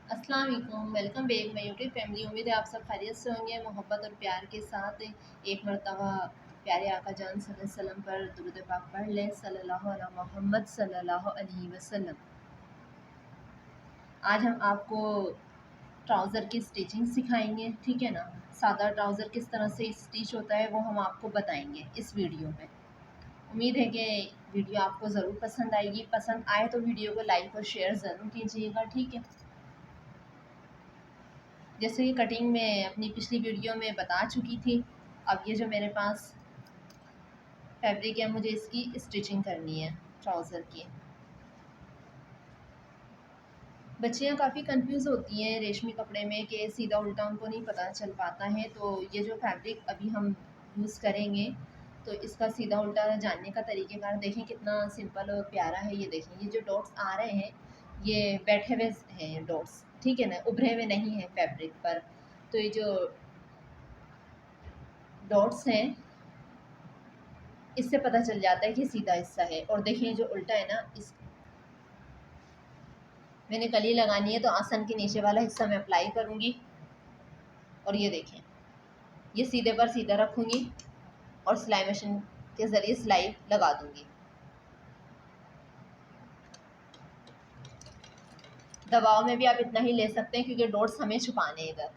अस्सलाम वालेकुम, welcome back my YouTube family. उम्मीद है आप सब खैरियत से होंगे। मोहब्बत और प्यार के साथ एक मरतबा प्यारे आका जान सल्लल्लाहु अलैहि वसल्लम पर दुरूद पाक पढ़ लें। सल्लल्लाहु अला मोहम्मद सल्लल्लाहु अलैहि वसल्लम। आज हम आपको ट्राउज़र की स्टिचिंग सिखाएंगे, ठीक है ना। सादा ट्राउज़र किस तरह से स्टिच होता है वो हम आपको बताएंगे इस वीडियो में। उम्मीद है कि वीडियो आपको ज़रूर पसंद आएगी। पसंद आए तो वीडियो को लाइक और शेयर ज़रूर कीजिएगा, ठीक है। जैसे कि कटिंग में अपनी पिछली वीडियो में बता चुकी थी। अब ये जो मेरे पास फैब्रिक है, मुझे इसकी स्टिचिंग करनी है ट्राउज़र की। बच्चियाँ काफ़ी कंफ्यूज होती हैं रेशमी कपड़े में कि सीधा उल्टा उनको नहीं पता चल पाता है। तो ये जो फैब्रिक अभी हम यूज़ करेंगे तो इसका सीधा उल्टा जानने का तरीक़ेकार देखें कितना सिंपल और प्यारा है। ये देखें, ये जो डॉट्स आ रहे हैं ये बैठे हुए हैं डॉट्स, ठीक है ना, उभरे हुए नहीं हैं फैब्रिक पर। तो ये जो डॉट्स हैं इससे पता चल जाता है कि सीधा हिस्सा है। और देखिए जो उल्टा है ना, इस मैंने कली लगानी है तो आसन के नीचे वाला हिस्सा मैं अप्लाई करूँगी और ये देखें ये सीधे पर सीधा रखूँगी और सिलाई मशीन के ज़रिए सिलाई लगा दूँगी। दबाव में भी आप इतना ही ले सकते हैं क्योंकि डॉट्स हमें छुपाने हैं इधर।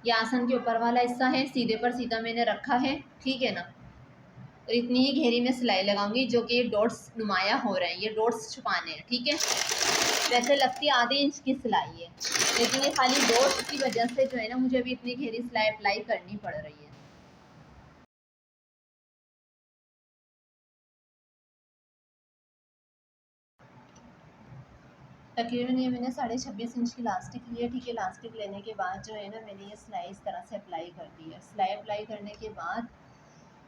ये आसन के ऊपर वाला हिस्सा है, सीधे पर सीधा मैंने रखा है, ठीक है ना। और इतनी ही घेरी में सिलाई लगाऊंगी जो कि ये डॉट्स नुमाया हो रहे हैं, ये डॉट्स छुपाने हैं, ठीक है। वैसे लगती आधे इंच की सिलाई है लेकिन ये खाली डॉट्स की वजह से जो है ना मुझे अभी इतनी घेरी सिलाई अप्लाई करनी पड़ रही है। तकरीबन ये मैंने 26.5 इंच की लास्टिक ली है, ठीक है। लास्टिक लेने के बाद जो है ना मैंने ये सिलाई इस तरह से अप्लाई कर दी है। सिलाई अप्लाई करने के बाद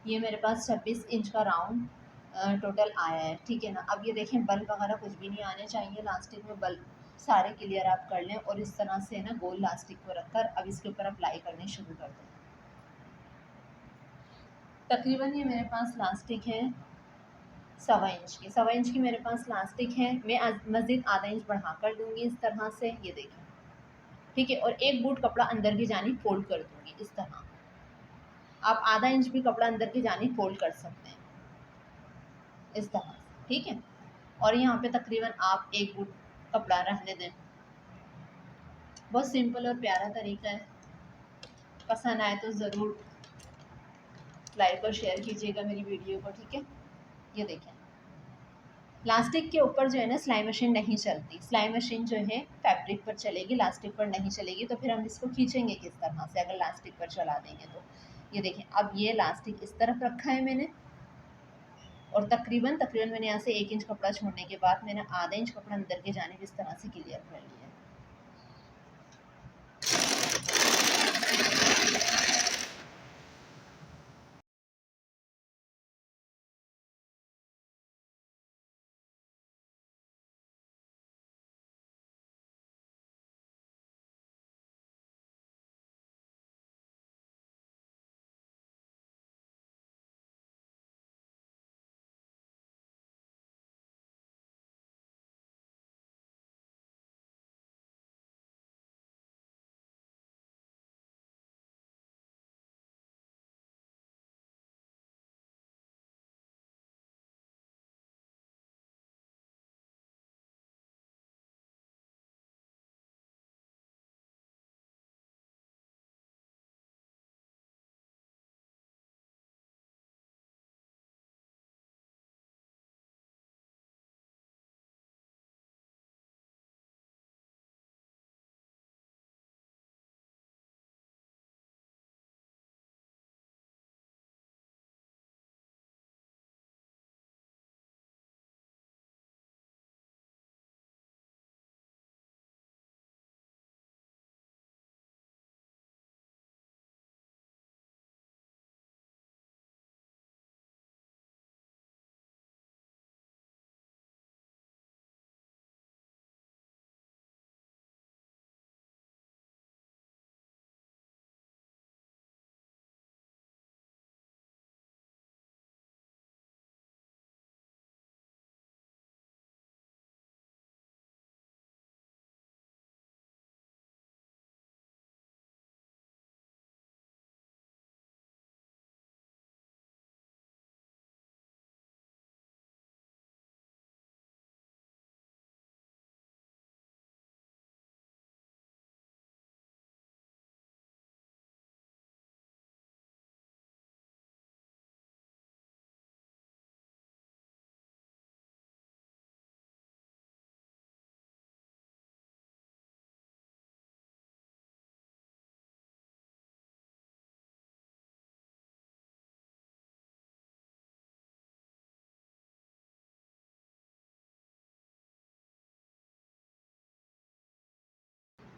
ये मेरे पास 26 इंच का राउंड टोटल आया है, ठीक है ना। अब ये देखें बल्ब वगैरह कुछ भी नहीं आने चाहिए लास्टिक में, बल्ब सारे क्लियर आप कर लें और इस तरह से ना गोल लास्टिक को रखकर अब इसके ऊपर अप्लाई करने शुरू कर दें। तकरीबन ये मेरे पास लास्टिक है 1.25 इंच की, 1.25 इंच की मेरे पास लास्टिक है। मैं मज़ीद आधा इंच बढ़ा कर दूँगी इस तरह से, ये देखें, ठीक है। और एक बूट कपड़ा अंदर की जानी फोल्ड कर दूँगी इस तरह। आप आधा इंच भी कपड़ा अंदर की जानी फोल्ड कर सकते हैं इस तरह से, ठीक है। और यहाँ पे तकरीबन आप एक बूट कपड़ा रहने दें। बहुत सिंपल और प्यारा तरीका है। पसंद आए तो ज़रूर लाइक और शेयर कीजिएगा मेरी वीडियो को, ठीक है। ये देखें लास्टिक के ऊपर जो है ना सिलाई मशीन नहीं चलती। सिलाई मशीन जो है फैब्रिक पर चलेगी, लास्टिक पर नहीं चलेगी। तो फिर हम इसको खींचेंगे किस तरह से अगर लास्टिक पर चला देंगे तो। ये देखें अब ये लास्टिक इस तरफ रखा है मैंने और तकरीबन तकरीबन मैंने यहाँ से 1 इंच कपड़ा छोड़ने के बाद मैंने आधा इंच कपड़ा अंदर के जानिब इस तरह से क्लियर कर लिया।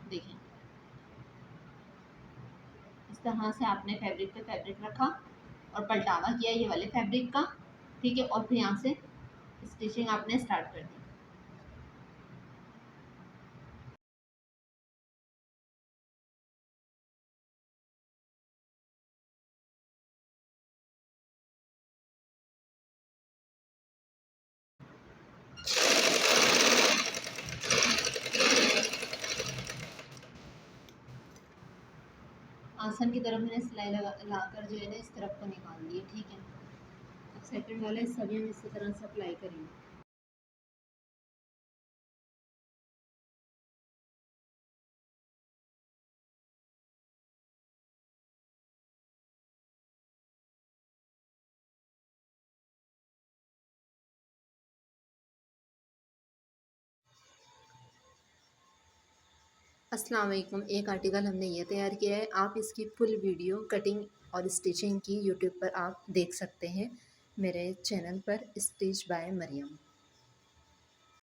देखें, इस तरह से आपने फैब्रिक पे फैब्रिक रखा और पलटावा किया ये वाले फैब्रिक का, ठीक है, और फिर यहाँ से स्टिचिंग आपने स्टार्ट कर दी। आसन की तरफ मैंने सिलाई लाकर जो है ना इस तरफ को निकाल दी, ठीक है। अब सेकंड वाले सभी हम इसी तरह से अप्लाई करेंगे। अस्सलाम वालेकुम। एक आर्टिकल हमने ये तैयार किया है, आप इसकी फुल वीडियो कटिंग और स्टिचिंग की यूट्यूब पर आप देख सकते हैं मेरे चैनल पर, स्टिच बाय मरियम।